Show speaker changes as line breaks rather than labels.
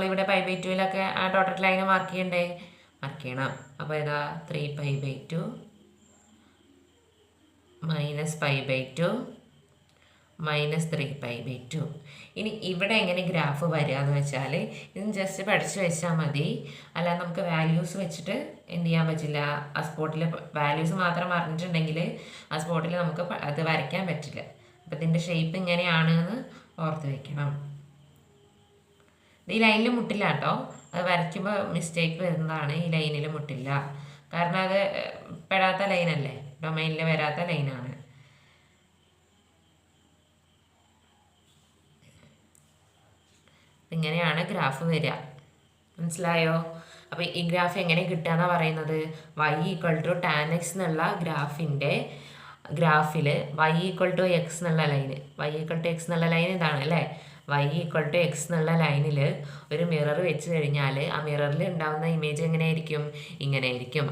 ഇവിടെ π/2 ആ total line mark ചെയ്യണം. അപ്പോൾ ഏതാ 3π/2 -π/2 -3π/2. ഇനി ഇവിടെ എങ്ങനെ ഗ്രാഫ് വരിക എന്ന് വെച്ചാൽ ഇത് ജസ്റ്റ് പഠിച്ചു വെച്ചാൽ മതി. അല്ലാതെ നമുക്ക് വാല്യൂസ് വെച്ചിട്ട് എന്ത് ചെയ്യാൻ പറ്റില്ല. ആ സ്പോട്ടിൽ വാല്യൂസ് മാത്രം പറഞ്ഞിട്ടുണ്ടെങ്കിൽ ആ സ്പോട്ടിൽ നമുക്ക് അത് വരയ്ക്കാൻ പറ്റില്ല. അപ്പം ഇതിൻ്റെ ഷേപ്പ് ഇങ്ങനെയാണെന്ന് ഓർത്ത് വെക്കണം. ഈ ലൈനിൽ മുട്ടില്ല കേട്ടോ. അത് വരയ്ക്കുമ്പോൾ മിസ്റ്റേക്ക് വരുന്നതാണ്. ഈ ലൈനിൽ മുട്ടില്ല, കാരണം അത് പെടാത്ത ലൈനല്ലേ, ഡൊമൈനിൽ വരാത്ത ലൈനാണ്. ഇങ്ങനെയാണ് ഗ്രാഫ് വരിക. മനസ്സിലായോ? അപ്പോൾ ഈ ഗ്രാഫ് എങ്ങനെ കിട്ടുക എന്നാണ് പറയുന്നത്. y = tan x എന്നുള്ള ഗ്രാഫിൽ y = x എന്നുള്ള ലൈന്, y = x എന്നുള്ള ലൈൻ ഇതാണ് അല്ലേ. y = x എന്നുള്ള ലൈനിൽ ഒരു മിറർ വെച്ച് കഴിഞ്ഞാൽ ആ മിററിൽ ഉണ്ടാകുന്ന ഇമേജ് എങ്ങനെയായിരിക്കും? ഇങ്ങനെയായിരിക്കും.